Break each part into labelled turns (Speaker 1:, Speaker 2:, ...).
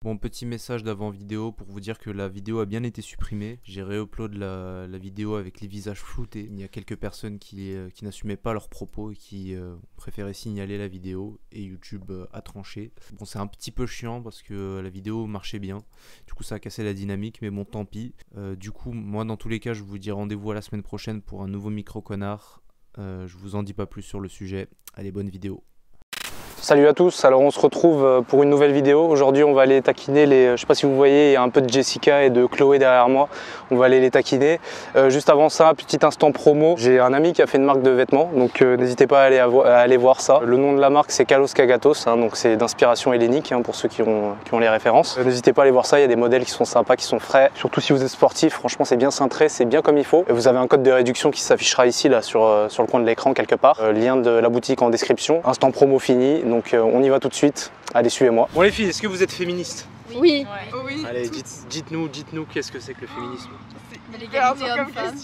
Speaker 1: Bon, petit message d'avant vidéo pour vous dire que la vidéo a bien été supprimée. J'ai réupload la vidéo avec les visages floutés. Il y a quelques personnes qui n'assumaient pas leurs propos et qui préféraient signaler la vidéo et YouTube a tranché. Bon, c'est un petit peu chiant parce que la vidéo marchait bien. Du coup, ça a cassé la dynamique, mais bon, tant pis. Du coup, moi, dans tous les cas, je vous dis rendez-vous à la semaine prochaine pour un nouveau micro-connard. Je vous en dis pas plus sur le sujet. Allez, bonne vidéo.
Speaker 2: Salut à tous, alors on se retrouve pour une nouvelle vidéo. Aujourd'hui on va aller taquiner je sais pas si vous voyez, il y a un peu de Jessica et de Chloé derrière moi. On va aller les taquiner. Juste avant ça, petit instant promo. J'ai un ami qui a fait une marque de vêtements, donc n'hésitez pas à aller voir ça. Le nom de la marque c'est Kalos Kagatos, donc c'est d'inspiration hellénique pour ceux qui ont les références. N'hésitez pas à aller voir ça, il y a des modèles qui sont sympas, qui sont frais. Surtout si vous êtes sportif, franchement c'est bien cintré, c'est bien comme il faut. Vous avez un code de réduction qui s'affichera ici là sur le coin de l'écran quelque part. Lien de la boutique en description. Instant promo fini. Donc on y va tout de suite, allez suivez-moi. Bon les filles, est-ce que vous êtes féministes?
Speaker 3: Oui.
Speaker 4: Ouais. Oui.
Speaker 2: Allez, dites-nous qu'est-ce que c'est que le féminisme?
Speaker 4: L'égalité homme-femme.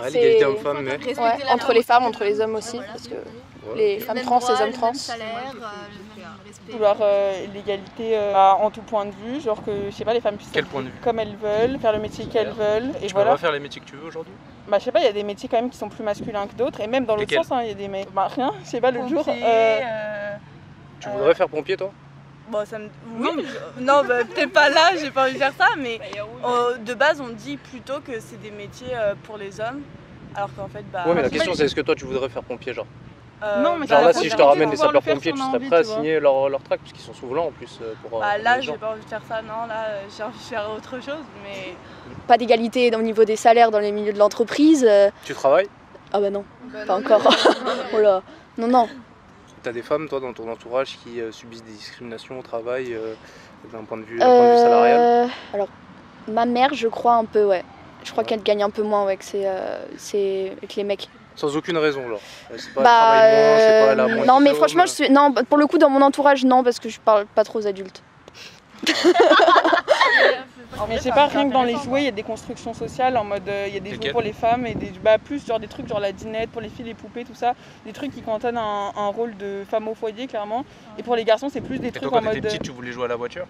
Speaker 2: Ouais, l'égalité homme-femme, mais...
Speaker 3: Ouais, entre les femmes, entre les hommes aussi, parce que les femmes trans, les hommes trans.
Speaker 4: Vouloir l'égalité en tout point de vue, genre que, je sais pas, les femmes puissent
Speaker 2: Quel point de vue?
Speaker 4: comme elles veulent, faire le métier qu'elles veulent. Et
Speaker 2: Tu
Speaker 4: voilà.
Speaker 2: peux pas faire les métiers que tu veux aujourd'hui?
Speaker 4: Bah je sais pas, il y a des métiers quand même qui sont plus masculins que d'autres, et même dans l'autre
Speaker 2: Lesquels?
Speaker 4: sens, il y a des mecs... Bah rien, je sais pas, l'autre jour...
Speaker 2: Tu voudrais faire pompier toi?
Speaker 5: Bon, ça me... Oui, non, bah, peut-être pas là, j'ai pas envie de faire ça, mais de base on dit plutôt que c'est des métiers pour les hommes, alors qu'en fait, bah...
Speaker 2: Ouais, mais la question c'est est-ce que toi tu voudrais faire pompier genre?
Speaker 4: Non, mais
Speaker 2: genre là, si je te ramène des
Speaker 4: pouvoir le
Speaker 2: sapeurs-pompiers,
Speaker 4: faire
Speaker 2: tu
Speaker 4: si on a
Speaker 2: serais
Speaker 4: envie,
Speaker 2: prêt à
Speaker 4: tu vois.
Speaker 2: signer leur tract, parce qu'ils sont souvent là en plus pour
Speaker 5: Bah là,
Speaker 2: les
Speaker 5: j'ai
Speaker 2: gens.
Speaker 5: pas envie de faire ça, non, là, j'ai envie de faire autre chose, mais...
Speaker 3: Pas d'égalité au niveau des salaires dans les milieux de l'entreprise.
Speaker 2: Tu travailles?
Speaker 3: Ah bah non, pas encore. Oh là, non.
Speaker 2: T'as des femmes toi dans ton entourage qui subissent des discriminations au travail d'un point de vue salarial?
Speaker 3: Alors, ma mère, je crois un peu, ouais. Je crois qu'elle gagne un peu moins, ouais, que les mecs.
Speaker 2: Sans aucune raison, genre. C'est pas elle travaille moins, c'est pas elle a moins
Speaker 3: non,
Speaker 2: de
Speaker 3: mais
Speaker 2: diplôme.
Speaker 3: franchement, non, pour le coup, dans mon entourage, non, parce que je parle pas trop aux adultes.
Speaker 4: Mais je sais pas, rien que dans les jouets, il y a des constructions sociales en mode il y a des jouets pour les femmes et des plus genre des trucs genre la dinette pour les filles, les poupées, tout ça, des trucs qui cantonnent un rôle de femme au foyer clairement. Et pour les garçons, c'est plus des
Speaker 2: Et
Speaker 4: trucs
Speaker 2: toi,
Speaker 4: en
Speaker 2: quand
Speaker 4: mode
Speaker 2: t'étais petite, tu voulais jouer à la voiture?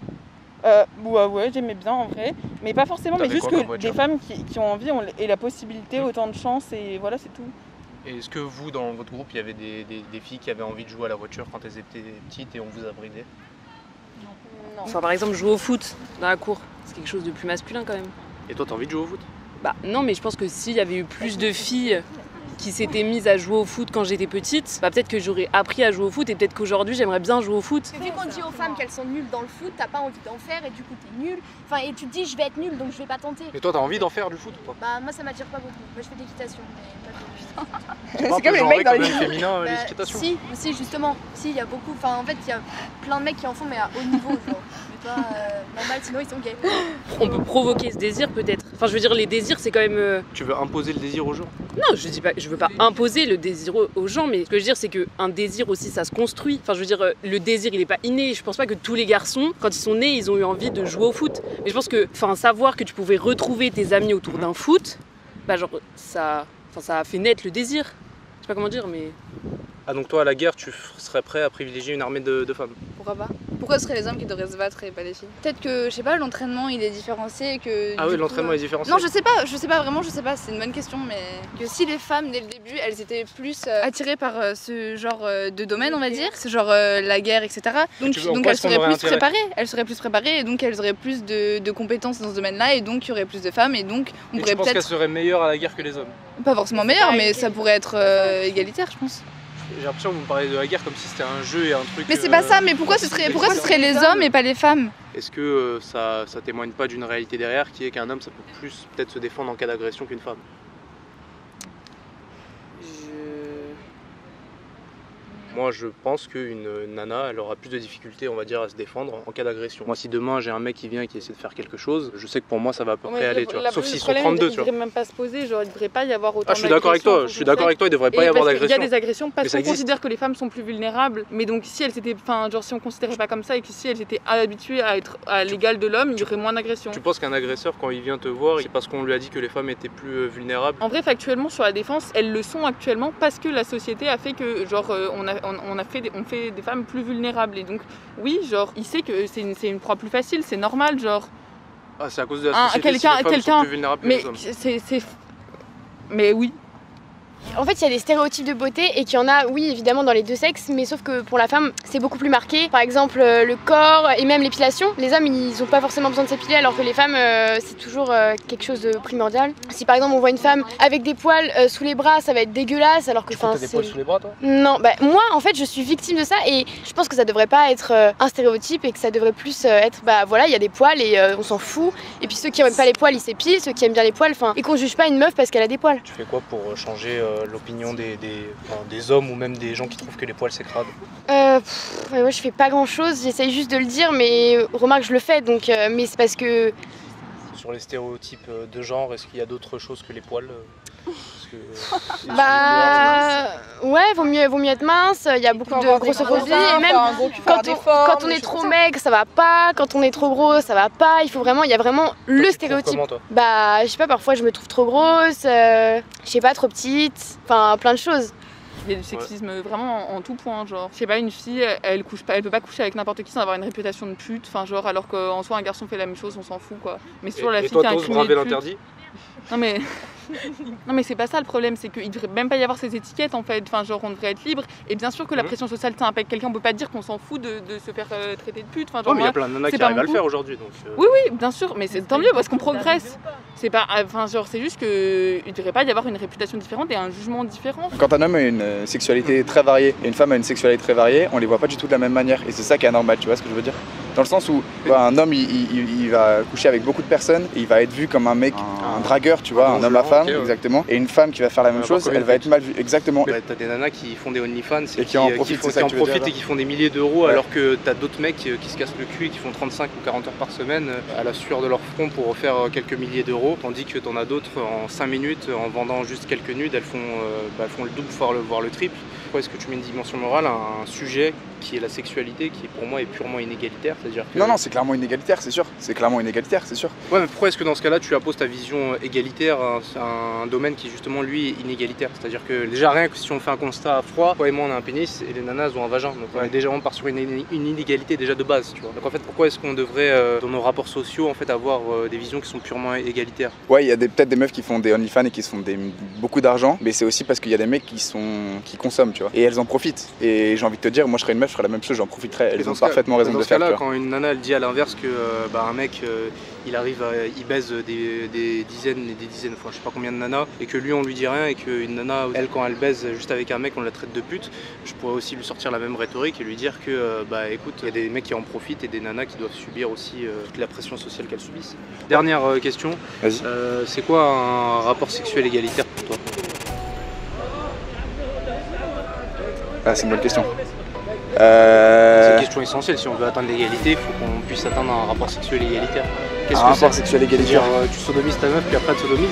Speaker 4: ouais, j'aimais bien en vrai, mais pas forcément, mais
Speaker 2: T'avais
Speaker 4: juste
Speaker 2: quoi comme
Speaker 4: que
Speaker 2: voiture?
Speaker 4: des femmes qui ont envie et la possibilité, autant de chance et voilà, c'est tout.
Speaker 2: Et est-ce que vous, dans votre groupe, il y avait des filles qui avaient envie de jouer à la voiture quand elles étaient petites et on vous a bridé?
Speaker 3: Non.
Speaker 6: Enfin, par exemple, jouer au foot dans la cour, c'est quelque chose de plus masculin quand même.
Speaker 2: Et toi, t'as envie de jouer au foot?
Speaker 6: Bah non, mais je pense que s'il y avait eu plus de filles qui s'étaient mises à jouer au foot quand j'étais petite, bah peut-être que j'aurais appris à jouer au foot et peut-être qu'aujourd'hui j'aimerais bien jouer au foot.
Speaker 7: Vu qu'on dit aux femmes qu'elles sont nulles dans le foot, t'as pas envie d'en faire et du coup t'es nulle. Enfin, et tu te dis je vais être nulle donc je vais pas tenter.
Speaker 2: Et toi, t'as envie d'en faire du foot ou pas?
Speaker 7: Bah moi ça m'attire pas beaucoup. Moi je fais de l'équitation, mais pas de
Speaker 2: C'est comme les mecs dans les féminins,
Speaker 7: Bah,
Speaker 2: l'équitation.
Speaker 7: si justement, si il y a beaucoup, enfin en fait il y a plein de mecs qui en font mais à haut niveau genre. Mais pas normal sinon ils sont gays.
Speaker 6: On peut provoquer ce désir peut-être. Enfin je veux dire les désirs c'est quand même...
Speaker 2: Tu veux imposer le désir aux gens?
Speaker 6: Non je dis pas, je veux pas imposer le désir aux gens, mais ce que je veux dire c'est qu'un désir aussi ça se construit. Enfin je veux dire le désir il est pas inné. Je pense pas que tous les garçons quand ils sont nés ils ont eu envie de jouer au foot. Mais je pense que savoir que tu pouvais retrouver tes amis autour d'un foot, bah genre ça a fait naître le désir. Je sais pas comment dire mais...
Speaker 2: Ah donc toi à la guerre tu serais prêt à privilégier une armée de femmes?
Speaker 8: Pourquoi pas? Pourquoi ce seraient les hommes qui devraient se battre et pas les filles? Peut-être que, je sais pas, l'entraînement il est différencié et que...
Speaker 2: Ah oui, l'entraînement est différencié?
Speaker 8: Non, je sais pas vraiment, je sais pas, c'est une bonne question, mais... Que si les femmes, dès le début, elles étaient plus attirées par ce genre de domaine, on va dire, ce genre la guerre, etc. Donc elles seraient plus préparées et donc elles auraient plus de compétences dans ce domaine-là et donc il y aurait plus de femmes et donc on
Speaker 2: Et
Speaker 8: pourrait
Speaker 2: tu penses qu'elles
Speaker 8: peut-être...
Speaker 2: seraient meilleures à la guerre que les hommes?
Speaker 8: Pas forcément meilleures, mais ça pourrait être égalitaire, je pense.
Speaker 2: J'ai l'impression que vous me parlez de la guerre comme si c'était un jeu et un truc...
Speaker 8: Mais c'est pas ça, mais pourquoi ce serait les hommes et pas les femmes?
Speaker 2: Est-ce que ça témoigne pas d'une réalité derrière qui est qu'un homme ça peut plus peut-être se défendre en cas d'agression qu'une femme? Moi je pense qu'une nana elle aura plus de difficultés on va dire à se défendre en cas d'agression. Moi si demain j'ai un mec qui vient et qui essaie de faire quelque chose, je sais que pour moi ça va à peu près aller tu vois. Sauf s'ils sont 32 tu vois.
Speaker 4: Il devrait même pas se poser, genre il devrait pas y avoir autant
Speaker 2: Ah je suis d'accord avec toi, il devrait pas y avoir d'agression.
Speaker 4: Il y a des agressions parce qu'on
Speaker 2: existe.
Speaker 4: considère que les femmes sont plus vulnérables, mais donc si elles étaient, si on considérait pas comme ça et que si elles étaient habituées à être à l'égal de l'homme, il y aurait moins d'agressions.
Speaker 2: Tu penses qu'un agresseur quand il vient te voir, c'est parce qu'on lui a dit que les femmes étaient plus vulnérables?
Speaker 4: En vrai factuellement sur la défense, elles le sont actuellement parce que la société a fait que genre on fait des femmes plus vulnérables. Et donc, oui, genre, il sait que c'est une proie plus facile, c'est normal, genre.
Speaker 2: Ah, c'est à cause de la société si les femmes sont plus vulnérables que les hommes.
Speaker 4: Mais oui.
Speaker 9: En fait, il y a des stéréotypes de beauté et qu'il y en a, oui, évidemment, dans les deux sexes, mais sauf que pour la femme, c'est beaucoup plus marqué. Par exemple, le corps et même l'épilation. Les hommes, ils n'ont pas forcément besoin de s'épiler, alors que les femmes, c'est toujours quelque chose de primordial. Si par exemple, on voit une femme avec des poils sous les bras, ça va être dégueulasse, alors que...
Speaker 2: Tu as des poils sous les bras, toi?
Speaker 9: Non, bah moi, en fait, je suis victime de ça et je pense que ça devrait pas être un stéréotype et que ça devrait plus être, bah voilà, il y a des poils et on s'en fout. Et puis ceux qui n'aiment pas les poils, ils s'épilent, ceux qui aiment bien les poils, enfin, et qu'on juge pas une meuf parce qu'elle a des poils.
Speaker 2: Tu fais quoi pour changer l'opinion des hommes ou même des gens qui trouvent que les poils c'est crade?
Speaker 9: Moi je fais pas grand chose, j'essaye juste de le dire, mais remarque je le fais donc, mais c'est parce que...
Speaker 2: Sur les stéréotypes de genre, est-ce qu'il y a d'autres choses que les poils?
Speaker 9: Ouais, vaut mieux être mince, il y a beaucoup de grossophobie et même quand on est trop maigre ça va pas, quand on est trop gros ça va pas, il y a vraiment le stéréotype.
Speaker 2: Comment, toi?
Speaker 9: Bah je sais pas, parfois je me trouve trop grosse, je sais pas, trop petite, enfin plein de choses.
Speaker 4: Il y a du sexisme vraiment en tout point, genre. Je sais pas, une fille, elle peut pas coucher avec n'importe qui sans avoir une réputation de pute, enfin genre, alors qu'en soi un garçon fait la même chose, on s'en fout quoi. Mais sur la fille qui a un criminel de pute.
Speaker 2: L'interdit?
Speaker 4: Non mais c'est pas ça le problème, c'est qu'il devrait même pas y avoir ces étiquettes en fait, enfin genre on devrait être libre et bien sûr que la pression sociale ça impacte quelqu'un, on peut pas dire qu'on s'en fout de se faire traiter de pute, enfin genre.
Speaker 2: Mais il y a plein de nanas qui arrivent à le faire aujourd'hui donc.
Speaker 4: Oui bien sûr, mais c'est tant mieux parce qu'on progresse. C'est pas, enfin genre c'est juste que il devrait pas y avoir une réputation différente et un jugement différent.
Speaker 10: Quand un homme a une sexualité très variée et une femme a une sexualité très variée, on les voit pas du tout de la même manière et c'est ça qui est anormal, tu vois ce que je veux dire? Dans le sens où un homme il va coucher avec beaucoup de personnes et il va être vu comme un mec, un dragueur, tu vois, un homme à femme, exactement. Et une femme qui va faire la même chose, elle va être mal vue, exactement.
Speaker 2: T'as des nanas qui font des OnlyFans
Speaker 10: et qui en profitent
Speaker 2: et qui font des milliers d'euros alors que t'as d'autres mecs qui se cassent le cul et qui font 35 ou 40 heures par semaine à la sueur de leur front pour faire quelques milliers d'euros, tandis que t'en as d'autres en 5 minutes en vendant juste quelques nudes, elles font le double voire le triple. Pourquoi est-ce que tu mets une dimension morale à un sujet qui est la sexualité, qui pour moi est purement inégalitaire, c'est-à-dire que...
Speaker 10: Non, c'est clairement inégalitaire, c'est sûr. C'est clairement inégalitaire, c'est sûr.
Speaker 2: Ouais, mais pourquoi est-ce que dans ce cas-là, tu apposes ta vision égalitaire à un domaine qui justement lui est inégalitaire? C'est-à-dire que déjà rien que si on fait un constat froid, toi et moi on a un pénis et les nanas ont un vagin, donc déjà on part sur une inégalité déjà de base, tu vois. Donc en fait, pourquoi est-ce qu'on devrait dans nos rapports sociaux en fait avoir des visions qui sont purement égalitaires?
Speaker 10: Ouais, il y a peut-être des meufs qui font des OnlyFans et qui se font beaucoup d'argent, mais c'est aussi parce qu'il y a des mecs qui consomment, tu vois. Et elles en profitent. Et j'ai envie de te dire, moi je serais une meuf, je ferais la même chose, j'en profiterais. Elles ont parfaitement raison de le faire.
Speaker 2: Dans ce cas-là, quand une nana elle dit à l'inverse que un mec il baise des dizaines et des dizaines, enfin je sais pas combien de nanas, et que lui on lui dit rien, et qu'une nana, elle quand elle baise juste avec un mec on la traite de pute, je pourrais aussi lui sortir la même rhétorique et lui dire que écoute, il y a des mecs qui en profitent et des nanas qui doivent subir aussi toute la pression sociale qu'elles subissent. Dernière question, c'est quoi un rapport sexuel égalitaire pour toi?
Speaker 10: Ah, c'est une bonne question.
Speaker 2: C'est une question essentielle, si on veut atteindre l'égalité, il faut qu'on puisse atteindre un rapport sexuel égalitaire. Qu'est-ce que c'est?
Speaker 10: Un rapport sexuel égalitaire.
Speaker 2: Tu sodomises ta meuf puis après elle te sodomise?